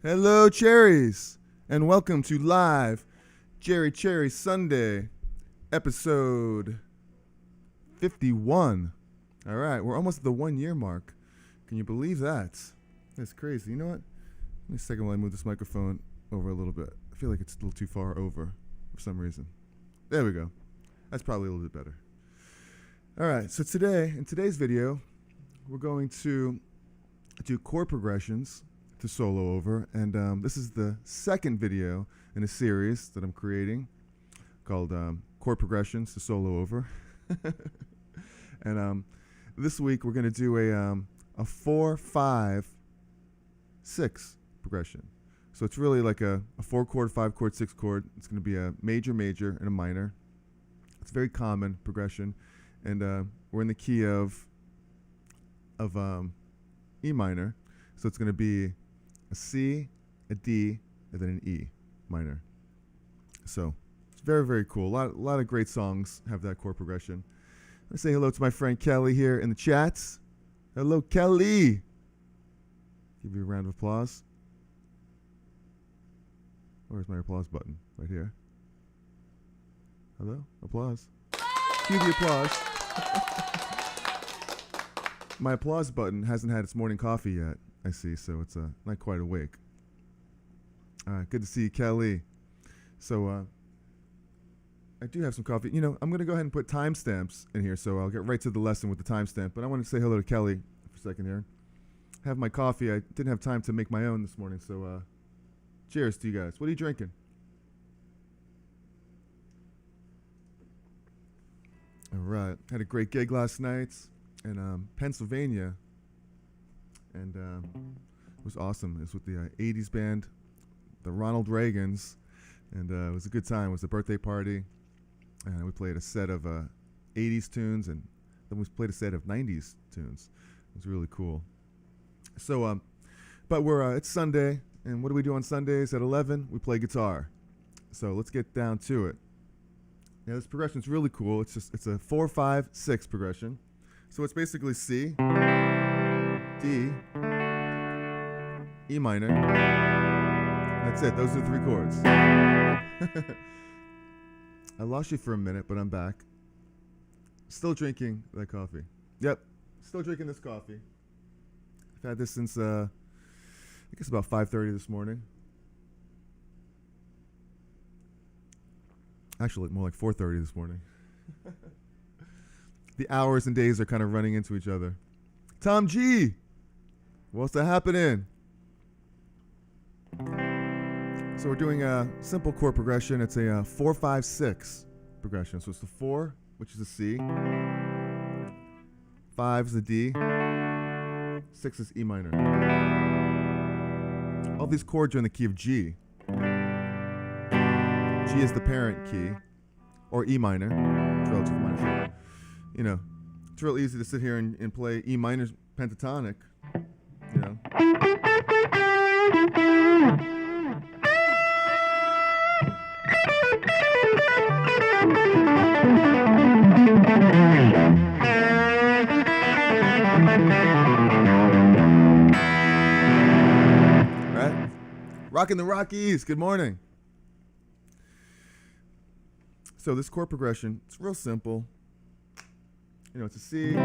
Hello, cherries, and welcome to Live Jerry Cherry Sunday, episode 51. All right, we're almost at the 1 year mark. Can you believe that? That's crazy. You know what? Give me a second while I move this microphone over a little bit. I feel like it's a little too far over for some reason. There we go. That's probably a little bit better. All right, so in today's video, we're going to do chord progressions to solo over, and this is the second video in a series that I'm creating called Chord Progressions to Solo Over. And this week we're going to do a 4-5-6 progression. So it's really like a 4-chord, 5-chord, 6-chord. It's going to be a major, major, and a minor. It's a very common progression, and we're in the key of E minor. So it's going to be a C, a D, and then an E minor. So it's very, very cool. A lot of great songs have that chord progression. Let's say hello to my friend Kelly here in the chats. Hello, Kelly. Give you a round of applause. Where's my applause button? Right here. Hello? Applause. Cue the applause. My applause button hasn't had its morning coffee yet, I see, so it's not quite awake. All right, good to see you, Kelly. So I do have some coffee. You know, I'm going to go ahead and put timestamps in here, so I'll get right to the lesson with the timestamp. But I want to say hello to Kelly for a second here. Have my coffee. I didn't have time to make my own this morning, so cheers to you guys. What are you drinking? All right. Had a great gig last night in Pennsylvania, and it was awesome. It was with the 80s band, the Ronald Reagans, and it was a good time. It was a birthday party, and we played a set of 80s tunes, and then we played a set of 90s tunes. It was really cool. So, but it's Sunday, and what do we do on Sundays at 11? We play guitar. So let's get down to it. Yeah, this progression is really cool. It's a 4-5-6 progression. So it's basically C, D, E minor. That's it. Those are the 3 chords. I lost you for a minute, but I'm back. Still drinking that coffee. Yep, still drinking this coffee. I've had this since I guess about 5:30 this morning. Actually, more like 4:30 this morning. The hours and days are kind of running into each other. Tom G, what's happening? So we're doing a simple chord progression. It's a 4-5-6 progression. So it's the 4, which is a C, 5 is a D, 6 is E minor. All these chords are in the key of G. G is the parent key, or E minor. It's relative minor. You know, it's real easy to sit here and play E minor pentatonic, you know. Right? Rocking the Rockies. Good morning. So this chord progression, it's real simple. You know, it's a C, D, E.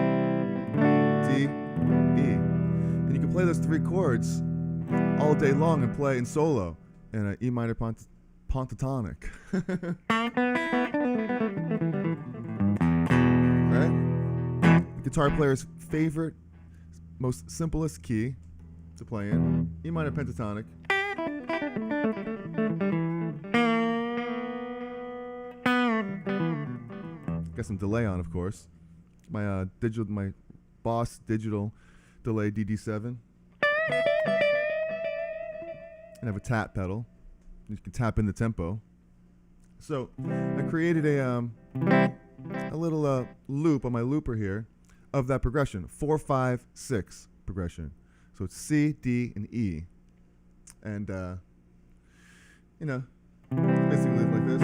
And you can play those 3 chords all day long and play in solo in an E minor pentatonic. Right? The guitar player's favorite, most simplest key to play in, E minor pentatonic. Got some delay on, of course. My my Boss digital delay DD7. And I have a tap pedal. You can tap in the tempo. So I created a little loop on my looper here of that progression, 4-5-6 progression. So it's C, D, and E, and you know, basically like this.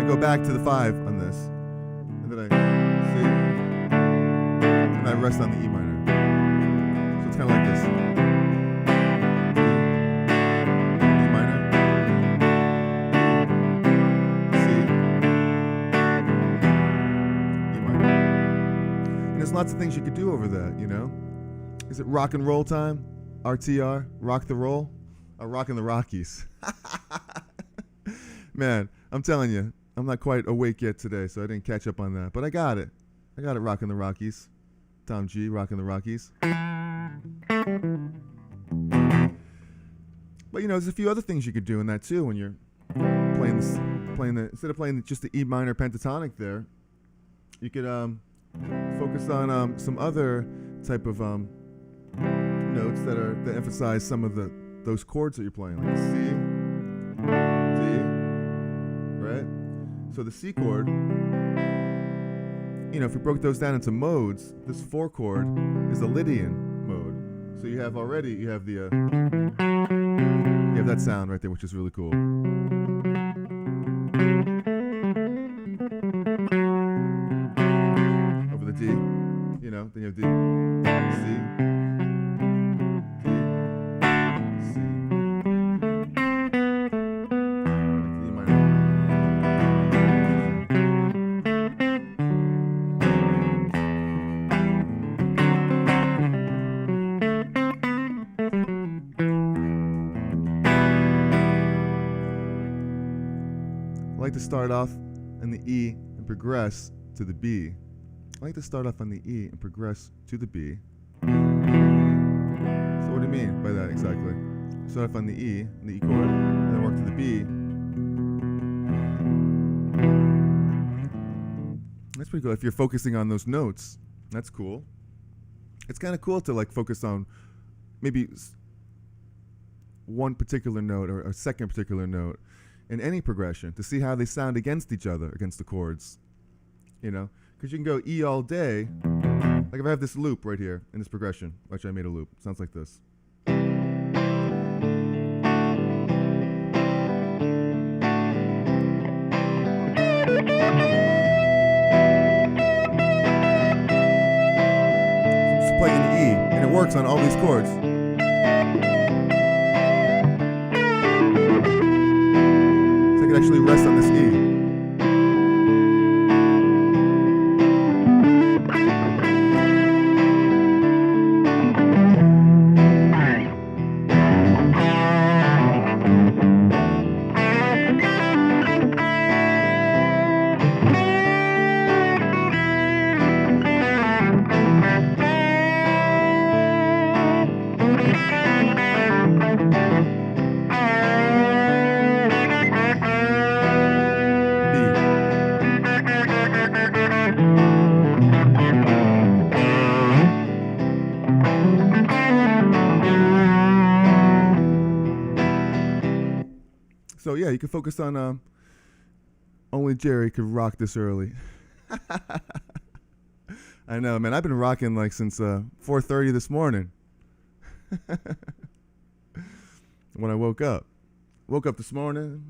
Go back to the 5 on this, and then I C, and I rest on the E minor. kind of like this. E minor, C, E minor. And there's lots of things you could do over that, you know? Is it rock and roll time? RTR, rock the roll? Rockin' the Rockies. Man, I'm telling you, I'm not quite awake yet today, so I didn't catch up on that. But I got it. I got it, rockin' the Rockies. Tom G, rockin' the Rockies. But you know, there's a few other things you could do in that too when you're playing the instead of playing just the E minor pentatonic there, you could focus on some other type of notes that emphasize some of those chords that you're playing, like C, D, right? So the C chord, you know, if we broke those down into modes, this 4 chord is the Lydian mode. So you have the you have that sound right there, which is really cool. Over the D, you know, then you have D, C, D, C, E minor. I like to start off in the E and progress to the B. I like to start off on the E and progress to the B. So what do you mean by that exactly? Start off on the E chord, and then work to the B. That's pretty cool. If you're focusing on those notes, that's cool. It's kind of cool to like focus on maybe one particular note or a second particular note in any progression to see how they sound against each other, against the chords, you know? Because you can go E all day. Like if I have this loop right here in this progression, which I made a loop, it sounds like this. I'm just playing the E, and it works on all these chords. So I can actually rest on this E. So yeah, you can focus on only Jerry could rock this early. I know, man. I've been rocking like since 4:30 this morning. When I woke up. Woke up this morning.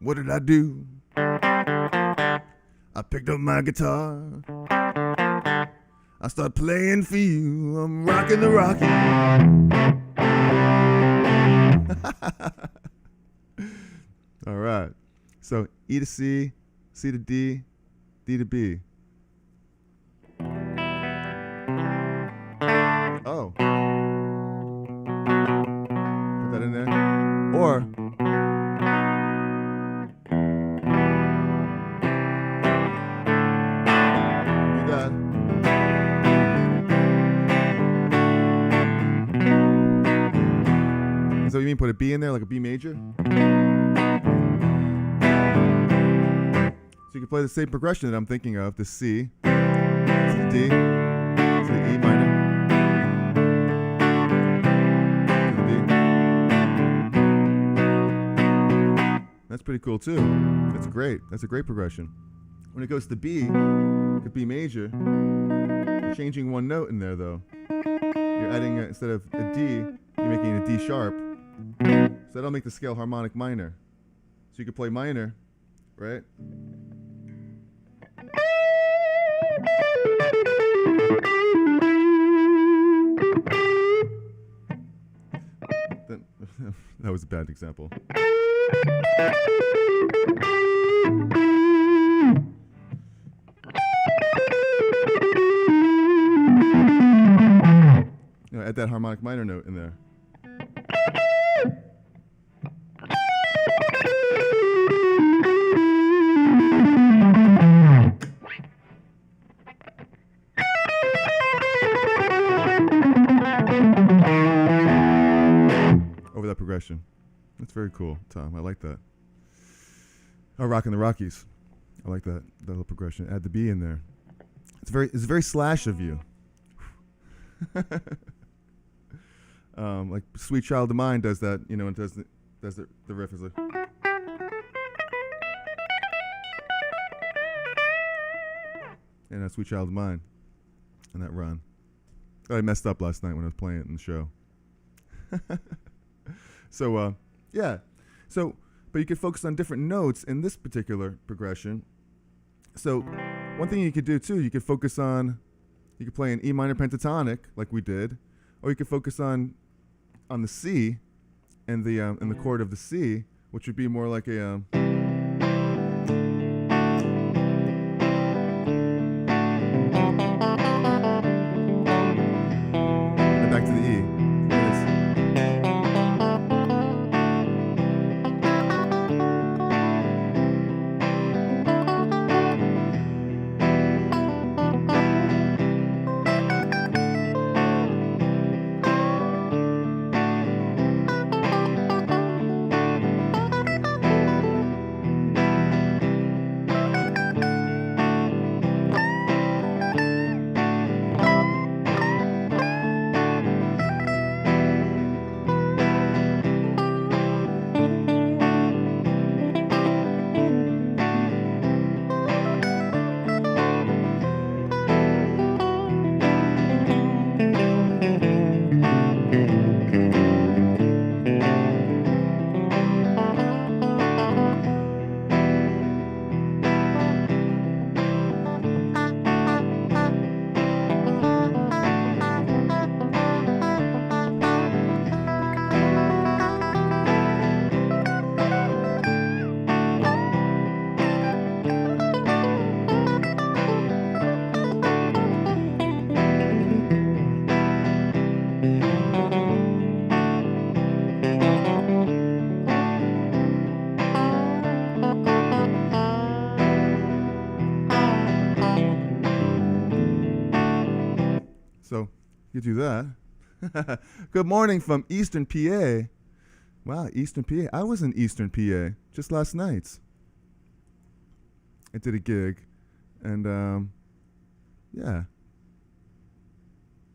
What did I do? I picked up my guitar. I start playing for you. I'm rocking the Rocky. All right. So E to C, C to D, D to B. Oh. Put that in there. Or do that. So you mean put a B in there, like a B major? So you can play the same progression that I'm thinking of, the C, to the D, to the E minor, to the D. That's pretty cool too. That's great. That's a great progression. When it goes to B, to B major, you're changing one note in there though. You're adding, instead of a D, you're making a D sharp. So that'll make the scale harmonic minor. So you can play minor, right? That was a bad example. You know, add that harmonic minor note in there. Over that progression. That's very cool, Tom. I like that. Oh, Rockin' the Rockies. I like that little progression. Add the B in there. It's very Slash of you. Like Sweet Child of Mine does that, you know, and does the riff is like. And that Sweet Child of Mine, and that run. I messed up last night when I was playing it in the show. So, yeah. So, but you could focus on different notes in this particular progression. So, one thing you could do too, you could focus on, you could play an E minor pentatonic like we did, or you could focus on the C and the chord of the C, which would be more like a and back to the E. So you do that. Good morning from Eastern PA. Wow, Eastern PA. I was in Eastern PA just last night. I did a gig, and yeah,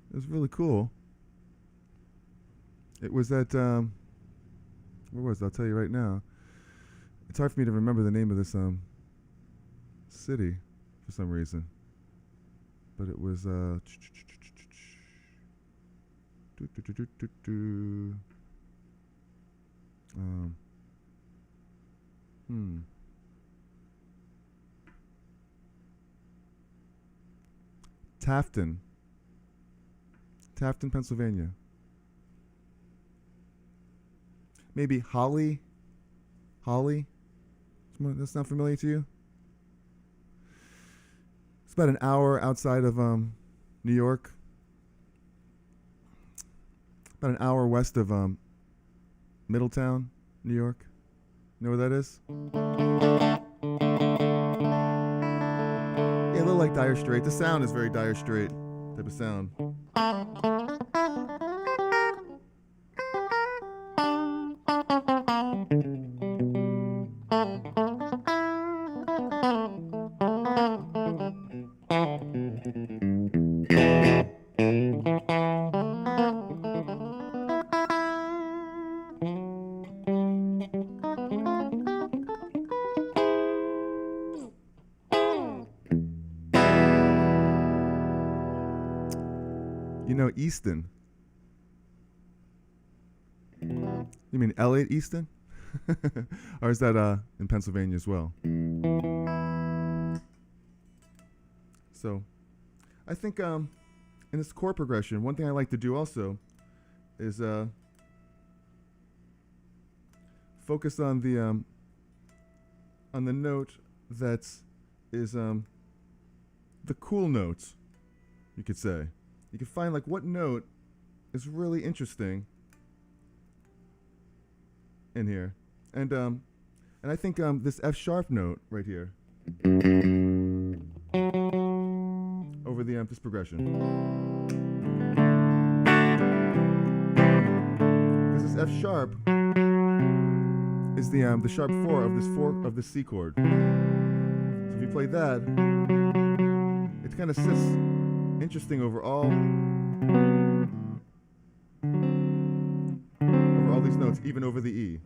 it was really cool. It was at where was it? I'll tell you right now. It's hard for me to remember the name of this city for some reason, but it was Tafton, Pennsylvania. Maybe Holly. That's not familiar to you? It's about an hour outside of New York. About an hour west of Middletown, New York. You know where that is? Yeah, a little like Dire Straits. The sound is very Dire Straits type of sound. You know Easton? You mean Elliot Easton? Or is that in Pennsylvania as well? So, I think in this chord progression, one thing I like to do also is focus on the note that is the cool notes, you could say. You can find like what note is really interesting in here, and I think this F sharp note right here over the this progression. Because this F sharp is the sharp 4 of this C chord. So if you play that, it kind of sits interesting over all these notes, even over the E.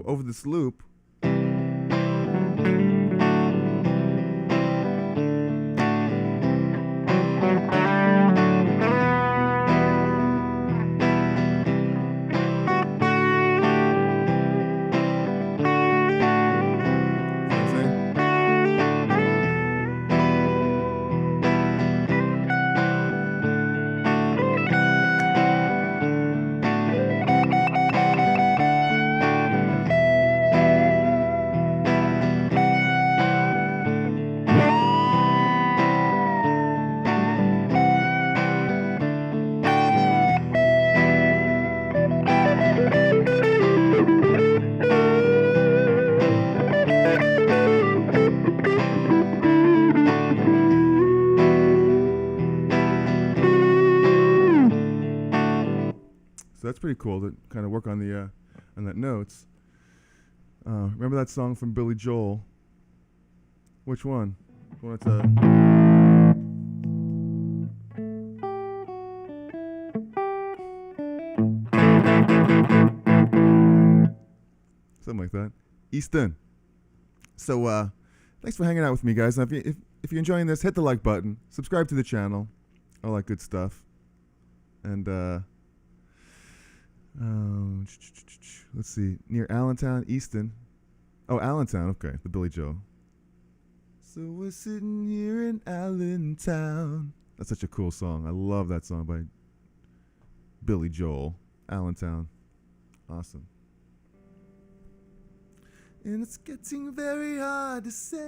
Over this loop, that's pretty cool to kind of work on the on that notes. Remember that song from Billy Joel? Which one? The one that's something like that. Easton. So thanks for hanging out with me, guys. Now, if you're enjoying this, hit the like button, subscribe to the channel, all that good stuff, and let's see, near Allentown, Easton. Oh, Allentown, okay, the Billy Joel. So we're sitting here in Allentown. That's such a cool song. I love that song by Billy Joel. Allentown. Awesome. And it's getting very hard to say,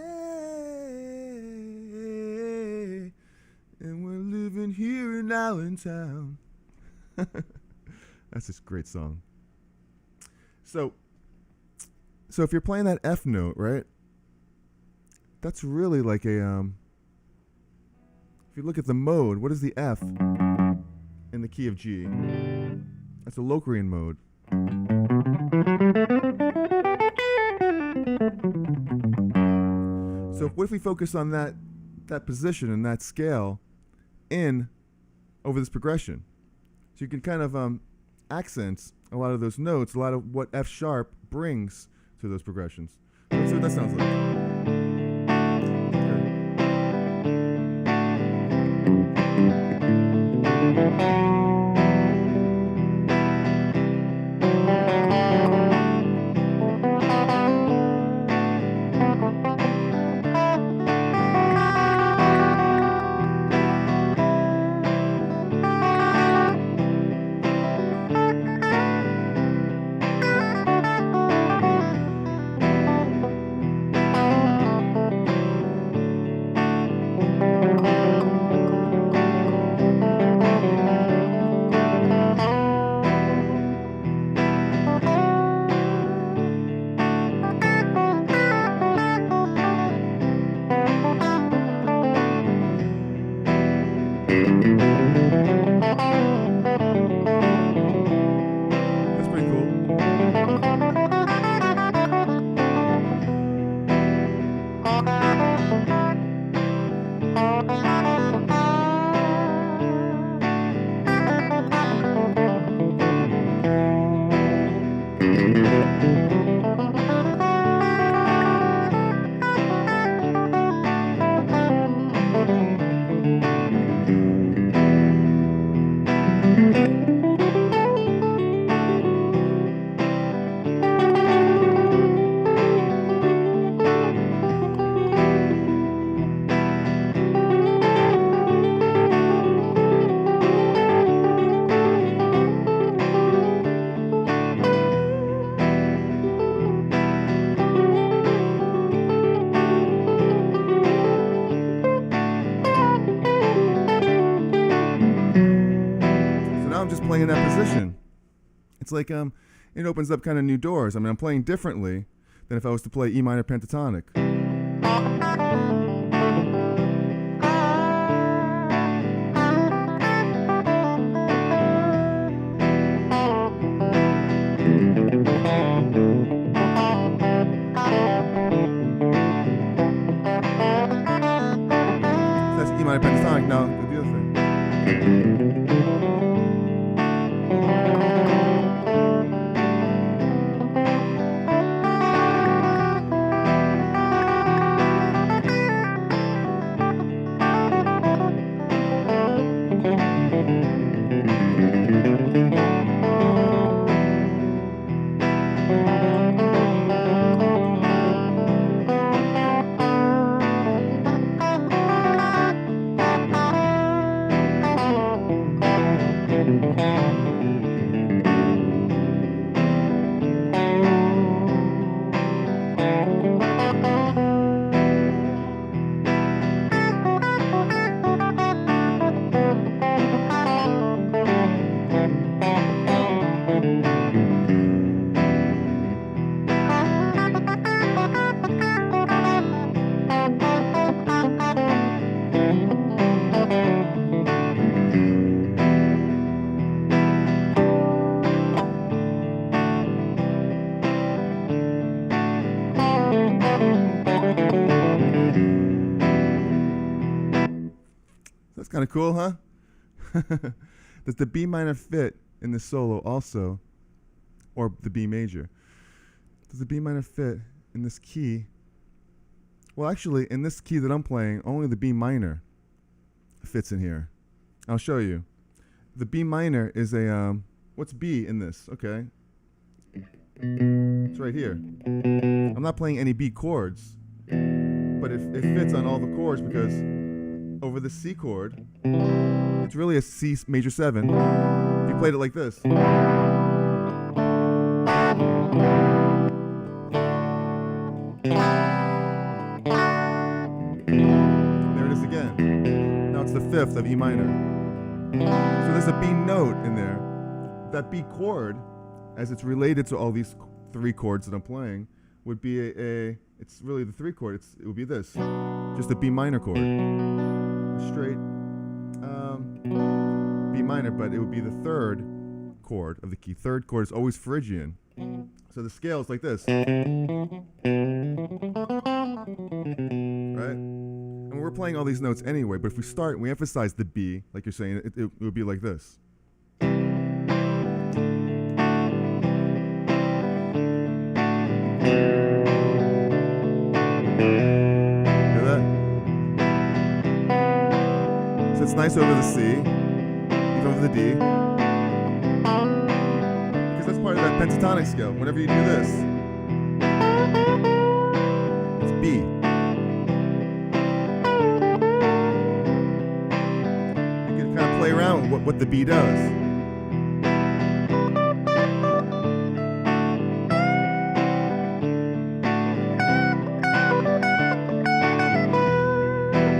and we're living here in Allentown. That's just a great song. So if you're playing that F note, right? That's really like a if you look at the mode, what is the F in the key of G? That's a Locrian mode. So what if we focus on that position and that scale in over this progression? So you can kind of accents a lot of those notes, a lot of what F sharp brings to those progressions. Let's see what that sounds like. playing in that position. It's like it opens up kind of new doors. I mean, I'm playing differently than if I was to play E minor pentatonic. That's E minor pentatonic. Now, the other thing. That's kind of cool, huh? Does the B minor fit in the solo also, or the B major? Does the B minor fit in this key? Well, actually, in this key that I'm playing, only the B minor fits in here. I'll show you. The B minor is a, what's B in this? Okay. It's right here. I'm not playing any B chords, but it fits on all the chords because over the C chord, it's really a C major 7. If you played it like this. There it is again. Now it's the 5th of E minor. So there's a B note in there. That B chord, as it's related to all these 3 chords that I'm playing, would be it's really the 3 chord. It would be this, just a B minor chord. Straight B minor, but it would be the 3rd chord of the key. 3rd chord is always Phrygian. So the scale is like this. Right? And we're playing all these notes anyway, but if we start, we emphasize the B, like you're saying, it would be like this. It's nice over the C, even over the D, because that's part of that pentatonic scale. Whenever you do this, it's B. You can kind of play around with what the B does.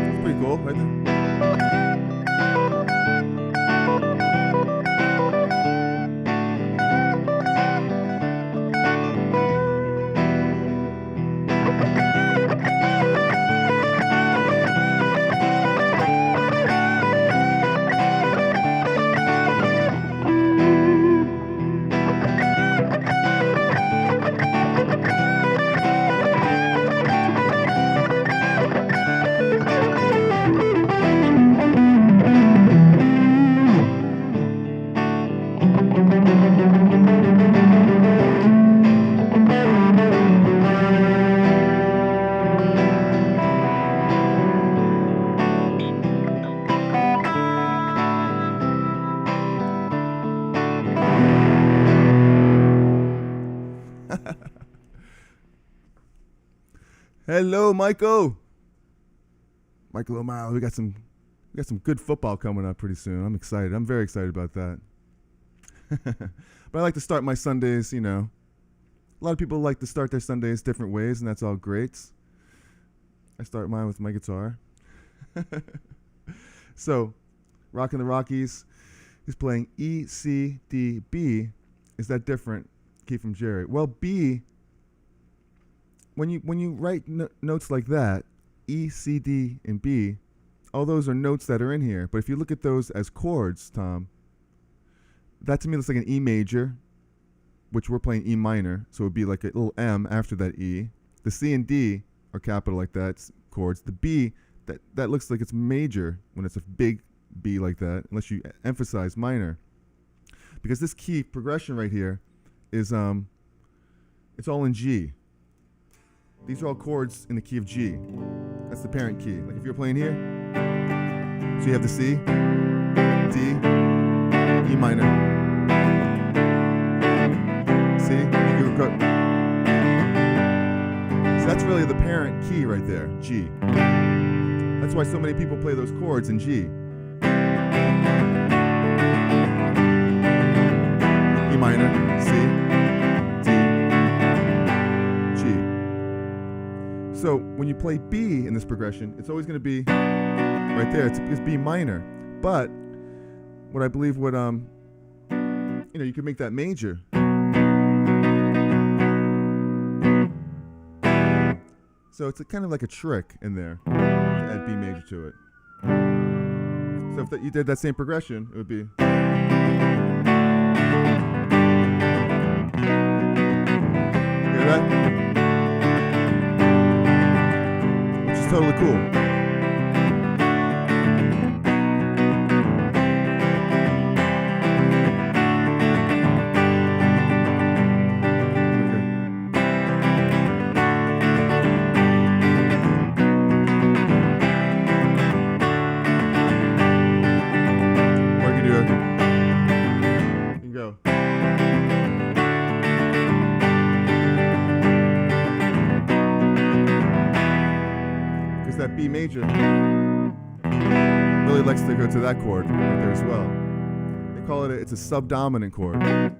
It's pretty cool, right there. Hello, Michael. Michael O'Malley. We got some good football coming up pretty soon. I'm excited. I'm very excited about that. But I like to start my Sundays, you know. A lot of people like to start their Sundays different ways, and that's all great. I start mine with my guitar. So, Rockin' the Rockies He's playing E, C, D, B. Is that different key from Jerry? Well, B, when you write notes like that, E, C, D, and B, all those are notes that are in here. But if you look at those as chords, Tom, that to me looks like an E major, which we're playing E minor, so it would be like a little M after that E. The C and D are capital like that, it's chords. The B, that looks like it's major when it's a big B like that, unless you emphasize minor. Because this key progression right here is, it's all in G. These are all chords in the key of G. That's the parent key. Like if you're playing here, so you have the C, D, E minor. See? You go. So that's really the parent key right there, G. That's why so many people play those chords in G. E minor, C, D, G. So when you play B in this progression, it's always going to be right there. It's B minor. But what I believe would, you could make that major. So it's kind of like a trick in there to add B major to it. So if you did that same progression, it would be. Hear that? Which is totally cool. That B major really likes to go to that chord right there as well. They call it it's a subdominant chord. Because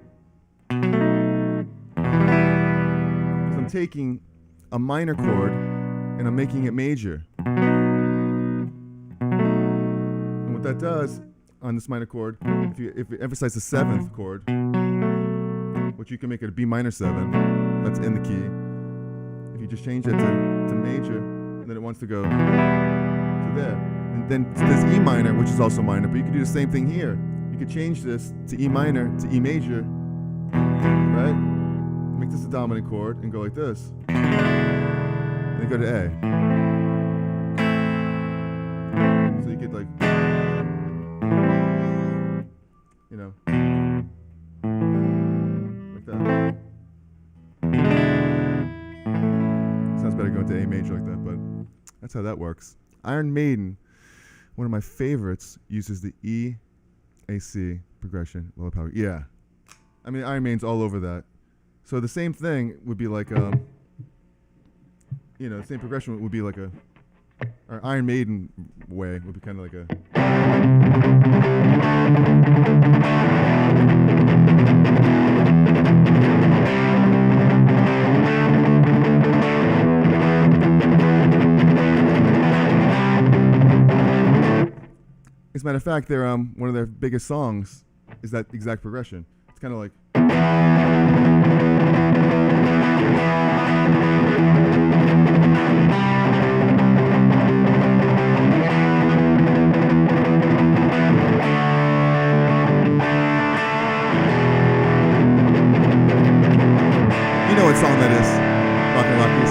I'm taking a minor chord and I'm making it major. And what that does on this minor chord, if you emphasize the 7th chord, which you can make it a B minor 7, that's in the key. If you just change it to major, then it wants to go to there. And then this E minor, which is also minor, but you can do the same thing here. You could change this to E minor to E major, right? Make this a dominant chord and go like this. And then go to A. So you could like, like that. Sounds better going to A major like that, but that's how that works. Iron Maiden, one of my favorites, uses the E, A, C progression, low power. Yeah. I mean, Iron Maiden's all over that. So the same thing would be like, the same progression would be like or Iron Maiden way would be kind of like a. As a matter of fact, one of their biggest songs is that exact progression. It's kind of like. You know what song that is? Rockin' Rockies.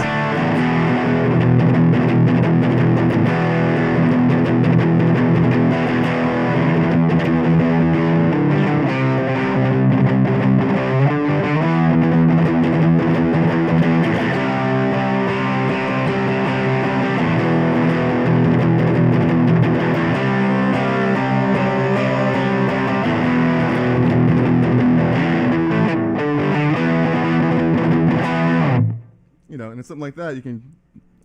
And it's something like that. You can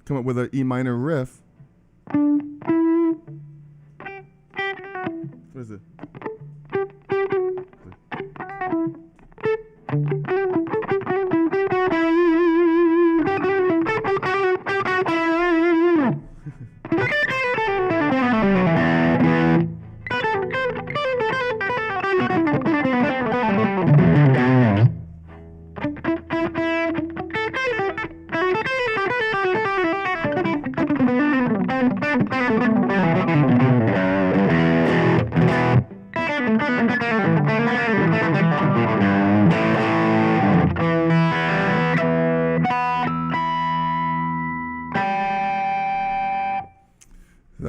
come up with an E minor riff. What is it?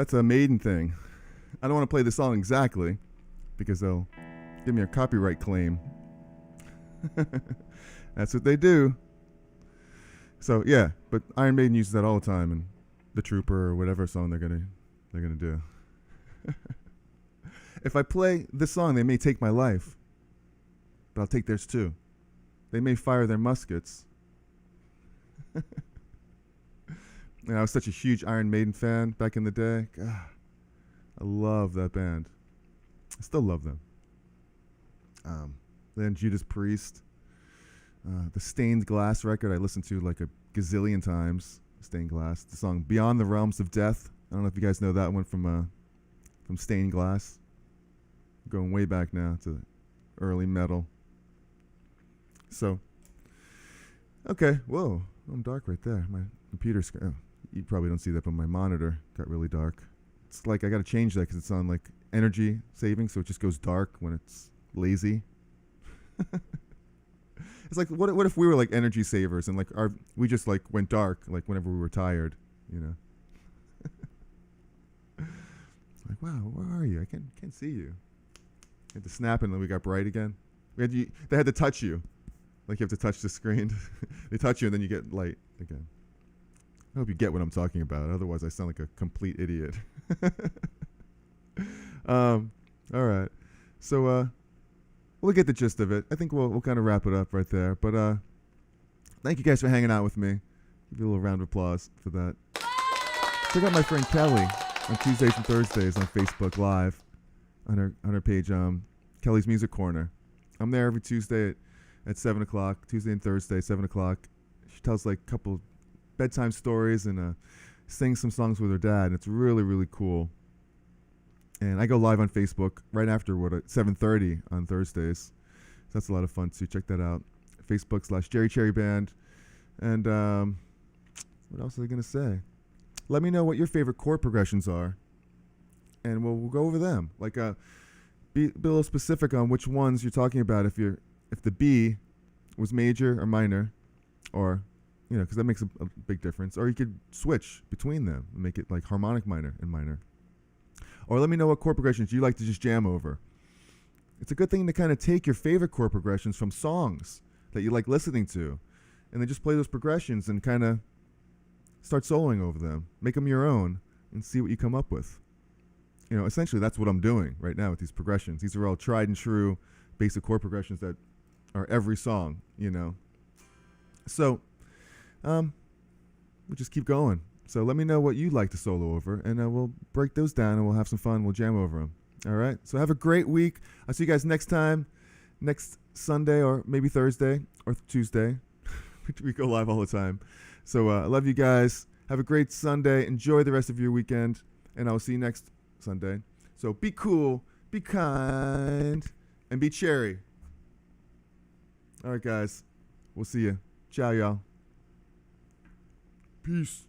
That's a Maiden thing. I don't want to play the song exactly because they'll give me a copyright claim. That's what they do. So yeah, but Iron Maiden uses that all the time, and The Trooper or whatever song they're gonna do. If I play this song, they may take my life, but I'll take theirs too. They may fire their muskets. And I was such a huge Iron Maiden fan back in the day. God, I love that band. I still love them. Then Judas Priest. The Stained Glass record I listened to like a gazillion times. Stained Glass. The song Beyond the Realms of Death. I don't know if you guys know that one from Stained Glass. Going way back now to early metal. So, okay, whoa, I'm dark right there. My computer screen. Oh, you probably don't see that, but my monitor got really dark. It's like I got to change that because it's on like energy saving, so it just goes dark when it's lazy. It's like what if we were like energy savers and like we just like went dark like whenever we were tired, you know? Like, wow, where are you? I can't see you. You had to snap and then we got bright again. They had to touch you. Like you have to touch the screen. They touch you and then you get light again. I hope you get what I'm talking about. Otherwise I sound like a complete idiot. All right. So we'll get the gist of it. I think we'll kind of wrap it up right there. But thank you guys for hanging out with me. Give you a little round of applause for that. Check out my friend Kelly on Tuesdays and Thursdays on Facebook Live on her page, Kelly's Music Corner. I'm there every Tuesday at 7 o'clock, Tuesday and Thursday, 7 o'clock. She tells like a couple bedtime stories and sings some songs with her dad. And it's really, really cool. And I go live on Facebook right after at 7:30 on Thursdays. So that's a lot of fun too. Check that out. Facebook/Jerry Cherry Band. And what else was I going to say? Let me know what your favorite chord progressions are. And we'll go over them. Like be a little specific on which ones you're talking about. If the B was major or minor, or because that makes a big difference. Or you could switch between them and make it like harmonic minor and minor. Or let me know what chord progressions you like to just jam over. It's a good thing to kind of take your favorite chord progressions from songs that you like listening to, and then just play those progressions and kind of start soloing over them. Make them your own and see what you come up with. Essentially that's what I'm doing right now with these progressions. These are all tried and true basic chord progressions that are every song, So, we'll just keep going. So let me know what you'd like to solo over, and we'll break those down, and we'll have some fun. We'll jam over them. All right? So have a great week. I'll see you guys next time, next Sunday or maybe Thursday or Tuesday. We go live all the time. So I love you guys. Have a great Sunday. Enjoy the rest of your weekend, and I'll see you next Sunday. So be cool, be kind, and be cherry. All right, guys. We'll see you. Ciao, y'all. Peace.